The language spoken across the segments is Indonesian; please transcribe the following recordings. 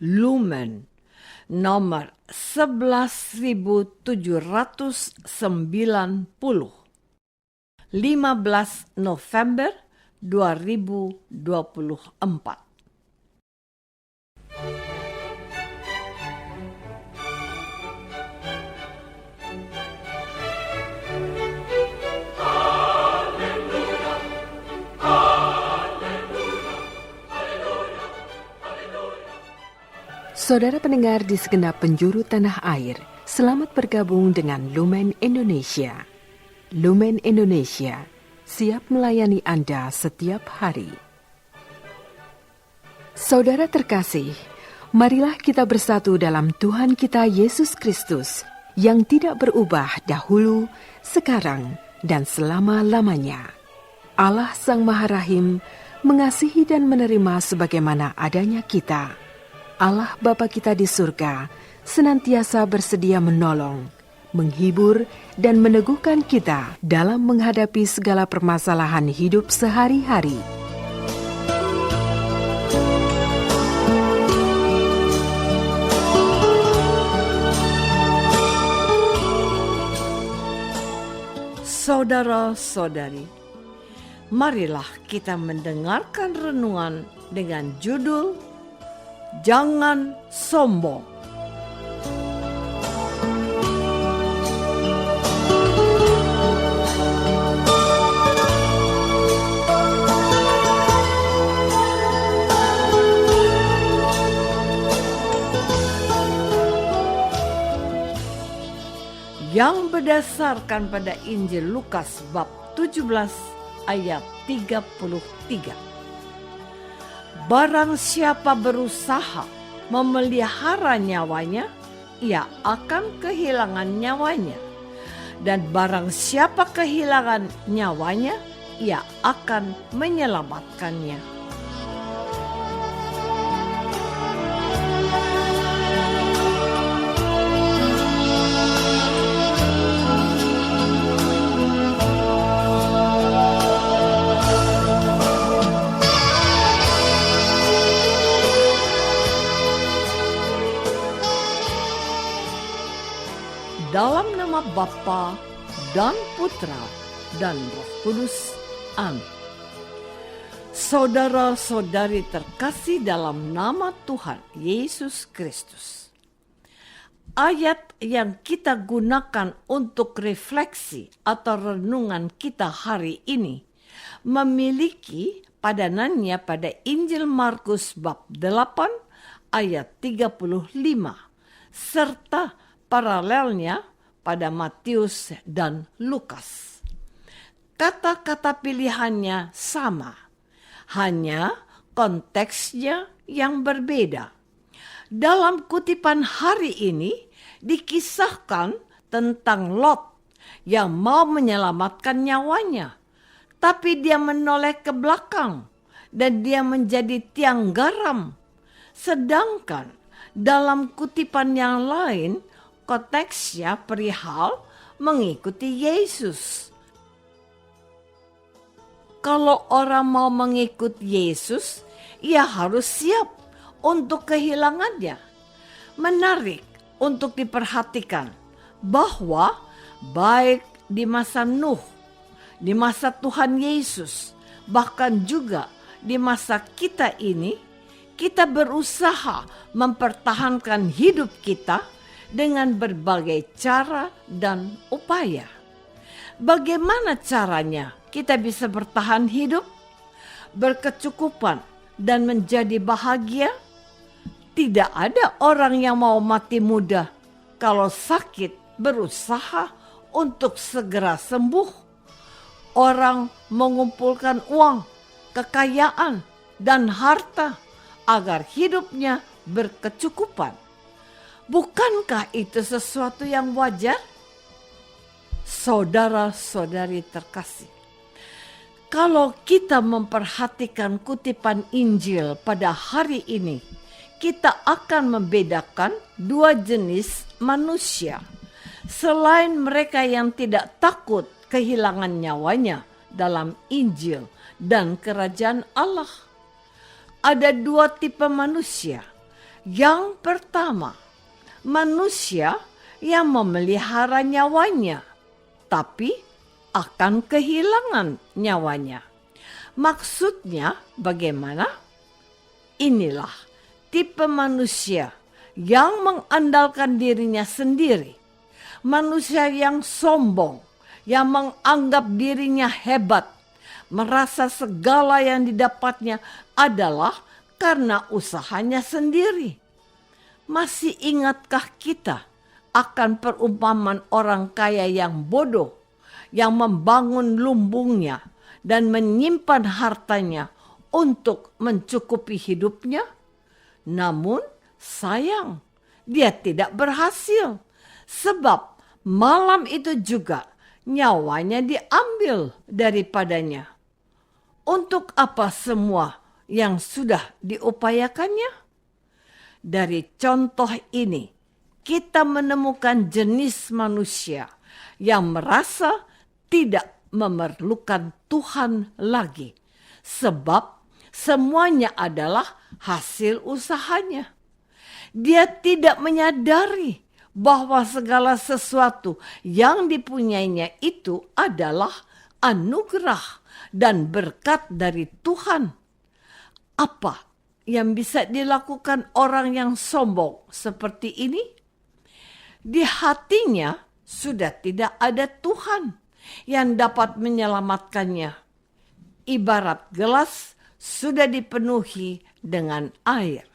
Lumen nomor 11.790, 15 November 2024. Saudara pendengar di segenap penjuru tanah air, selamat bergabung dengan Lumen Indonesia. Lumen Indonesia, siap melayani Anda setiap hari. Saudara terkasih, marilah kita bersatu dalam Tuhan kita Yesus Kristus yang tidak berubah dahulu, sekarang, dan selama-lamanya. Allah Sang Maha Rahim mengasihi dan menerima sebagaimana adanya kita. Allah Bapa kita di surga senantiasa bersedia menolong, menghibur, dan meneguhkan kita dalam menghadapi segala permasalahan hidup sehari-hari. Saudara-saudari, marilah kita mendengarkan renungan dengan judul Jangan Sombong. Yang berdasarkan pada Injil Lukas bab 17 ayat 33. Barang siapa berusaha memelihara nyawanya, ia akan kehilangan nyawanya. Dan barang siapa kehilangan nyawanya, ia akan menyelamatkannya. Dalam nama Bapa dan Putra dan Roh Kudus. Amin. Saudara-saudari terkasih dalam nama Tuhan Yesus Kristus. Ayat yang kita gunakan untuk refleksi atau renungan kita hari ini memiliki padanannya pada Injil Markus bab 8 ayat 35 serta paralelnya pada Matius dan Lukas. Kata-kata pilihannya sama, hanya konteksnya yang berbeda. Dalam kutipan hari ini dikisahkan tentang Lot yang mau menyelamatkan nyawanya, tapi dia menoleh ke belakang dan dia menjadi tiang garam. Sedangkan dalam kutipan yang lain, konteksnya perihal mengikuti Yesus. Kalau orang mau mengikut Yesus, ia harus siap untuk kehilangannya. Menarik untuk diperhatikan bahwa baik di masa Nuh, di masa Tuhan Yesus, bahkan juga di masa kita ini, kita berusaha mempertahankan hidup kita dengan berbagai cara dan upaya. Bagaimana caranya kita bisa bertahan hidup, berkecukupan, dan menjadi bahagia? Tidak ada orang yang mau mati muda. Kalau sakit, berusaha untuk segera sembuh. Orang mengumpulkan uang, kekayaan, dan harta agar hidupnya berkecukupan. Bukankah itu sesuatu yang wajar? Saudara-saudari terkasih, kalau kita memperhatikan kutipan Injil pada hari ini, kita akan membedakan dua jenis manusia. Selain mereka yang tidak takut kehilangan nyawanya dalam Injil dan kerajaan Allah, ada dua tipe manusia. Yang pertama, manusia yang memelihara nyawanya, tapi akan kehilangan nyawanya. Maksudnya bagaimana? Inilah tipe manusia yang mengandalkan dirinya sendiri. Manusia yang sombong, yang menganggap dirinya hebat, merasa segala yang didapatnya adalah karena usahanya sendiri. Masih ingatkah kita akan perumpamaan orang kaya yang bodoh, yang membangun lumbungnya dan menyimpan hartanya untuk mencukupi hidupnya? Namun sayang, dia tidak berhasil, sebab malam itu juga nyawanya diambil daripadanya. Untuk apa semua yang sudah diupayakannya? Dari contoh ini, kita menemukan jenis manusia yang merasa tidak memerlukan Tuhan lagi, sebab semuanya adalah hasil usahanya. Dia tidak menyadari bahwa segala sesuatu yang dipunyainya itu adalah anugerah dan berkat dari Tuhan. Apa yang bisa dilakukan orang yang sombong seperti ini? Di hatinya sudah tidak ada Tuhan yang dapat menyelamatkannya. Ibarat gelas sudah dipenuhi dengan air.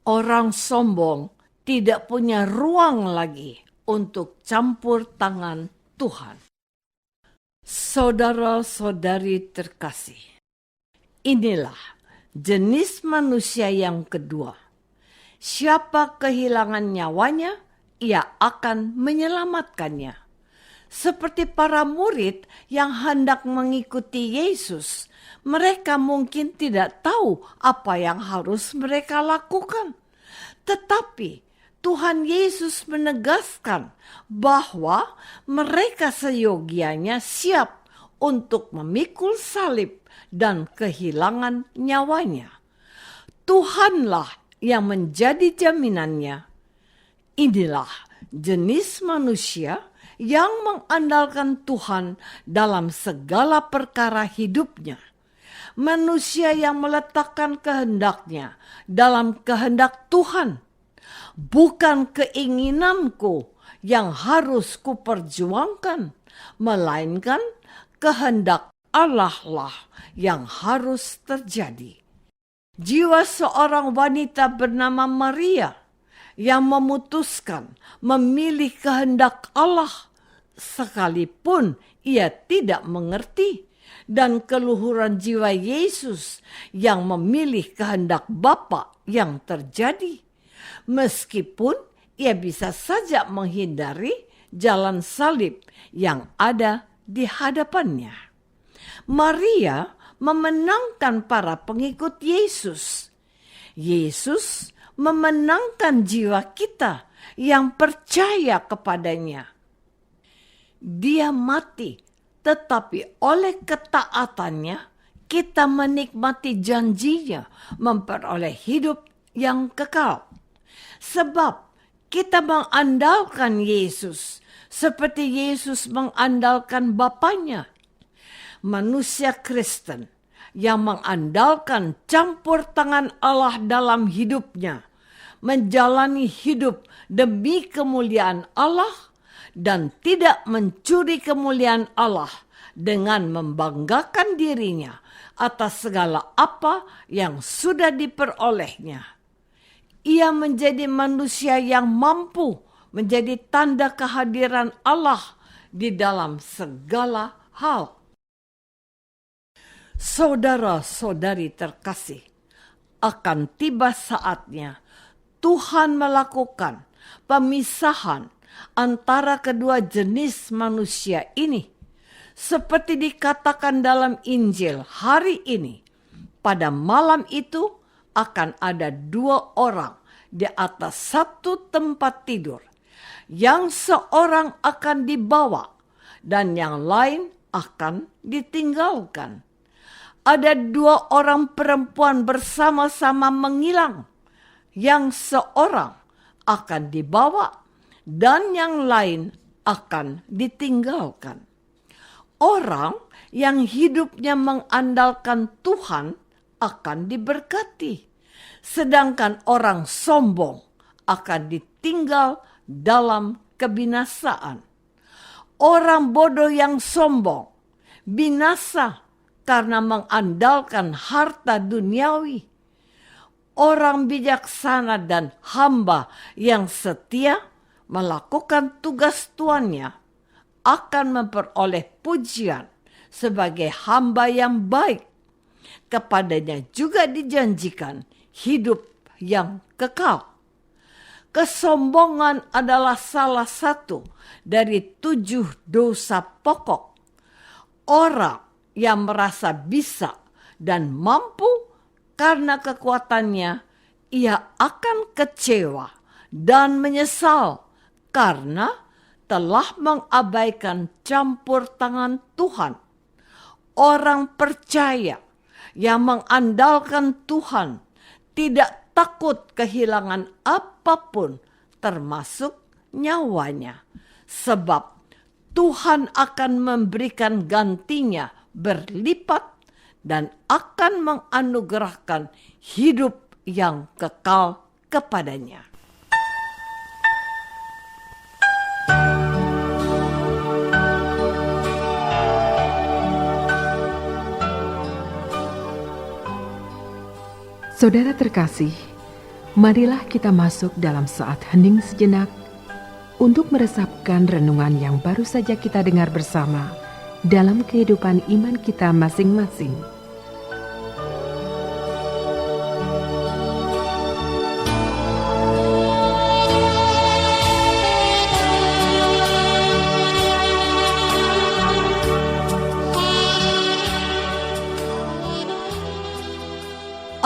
Orang sombong tidak punya ruang lagi untuk campur tangan Tuhan. Saudara-saudari terkasih, inilah jenis manusia yang kedua. Siapa kehilangan nyawanya, ia akan menyelamatkannya. Seperti para murid yang hendak mengikuti Yesus, mereka mungkin tidak tahu apa yang harus mereka lakukan. Tetapi Tuhan Yesus menegaskan bahwa mereka seyogianya siap untuk memikul salib dan kehilangan nyawanya. Tuhanlah yang menjadi jaminannya. Inilah jenis manusia yang mengandalkan Tuhan dalam segala perkara hidupnya. Manusia yang meletakkan kehendaknya dalam kehendak Tuhan. Bukan keinginanku yang harus kuperjuangkan, melainkan kehendak Allah lah yang harus terjadi. Jiwa seorang wanita bernama Maria yang memutuskan memilih kehendak Allah sekalipun ia tidak mengerti, dan keluhuran jiwa Yesus yang memilih kehendak Bapa yang terjadi. Meskipun ia bisa saja menghindari jalan salib yang ada di hadapannya. Maria memenangkan para pengikut Yesus. Yesus memenangkan jiwa kita yang percaya kepadanya. Dia mati, tetapi oleh ketaatannya kita menikmati janjinya memperoleh hidup yang kekal. Sebab kita mengandalkan Yesus seperti Yesus mengandalkan Bapanya. Manusia Kristen yang mengandalkan campur tangan Allah dalam hidupnya, menjalani hidup demi kemuliaan Allah dan tidak mencuri kemuliaan Allah dengan membanggakan dirinya atas segala apa yang sudah diperolehnya. Ia menjadi manusia yang mampu menjadi tanda kehadiran Allah di dalam segala hal. Saudara-saudari terkasih, akan tiba saatnya Tuhan melakukan pemisahan antara kedua jenis manusia ini. Seperti dikatakan dalam Injil hari ini, pada malam itu akan ada dua orang di atas satu tempat tidur. Yang seorang akan dibawa dan yang lain akan ditinggalkan. Ada dua orang perempuan bersama-sama mengilang. yang seorang akan dibawa dan yang lain akan ditinggalkan. Orang yang hidupnya mengandalkan Tuhan akan diberkati, sedangkan orang sombong akan ditinggal dalam kebinasaan. Orang bodoh yang sombong binasa karena mengandalkan harta duniawi. Orang bijaksana dan hamba yang setia melakukan tugas tuannya akan memperoleh pujian sebagai hamba yang baik. Kepadanya juga dijanjikan hidup yang kekal. Kesombongan adalah salah satu dari 7 dosa pokok. Orang yang merasa bisa dan mampu karena kekuatannya, ia akan kecewa dan menyesal karena telah mengabaikan campur tangan Tuhan. Orang percaya yang mengandalkan Tuhan tidak takut kehilangan apapun termasuk nyawanya, sebab Tuhan akan memberikan gantinya berlipat dan akan menganugerahkan hidup yang kekal kepadanya. Saudara terkasih, marilah kita masuk dalam saat hening sejenak untuk meresapkan renungan yang baru saja kita dengar bersama dalam kehidupan iman kita masing-masing.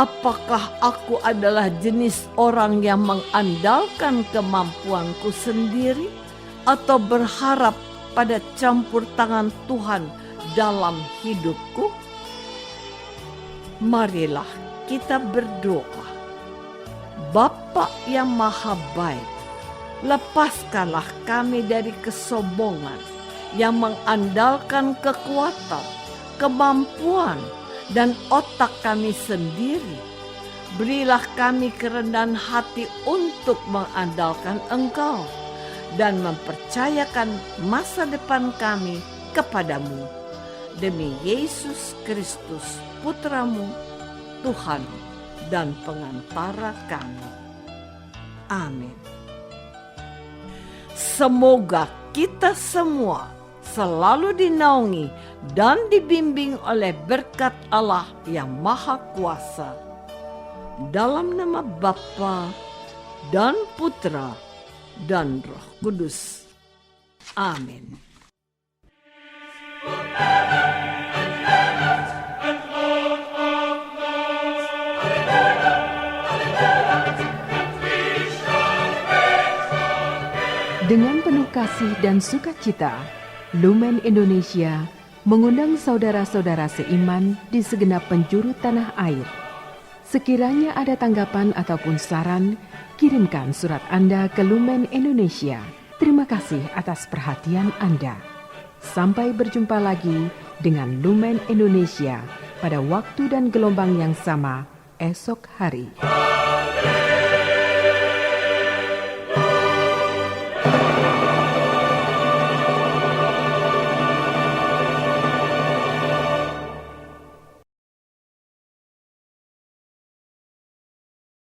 Apakah aku adalah jenis orang yang mengandalkan kemampuanku sendiri atau berharap pada campur tangan Tuhan dalam hidupku? Marilah kita berdoa. Bapa yang maha baik, lepaskanlah kami dari kesombongan yang mengandalkan kekuatan, kemampuan, dan otak kami sendiri. Berilah kami kerendahan hati untuk mengandalkan Engkau dan mempercayakan masa depan kami kepadamu. Demi Yesus Kristus, Putramu, Tuhan dan pengantara kami. Amin. Semoga kita semua selalu dinaungi dan dibimbing oleh berkat Allah yang Maha Kuasa. Dalam nama Bapa dan Putra dan Roh Kudus. Amin. Dengan penuh kasih dan sukacita, Lumen Indonesia mengundang saudara-saudara seiman di segenap penjuru tanah air. Sekiranya ada tanggapan ataupun saran, kirimkan surat Anda ke Lumen Indonesia. Terima kasih atas perhatian Anda. Sampai berjumpa lagi dengan Lumen Indonesia pada waktu dan gelombang yang sama esok hari.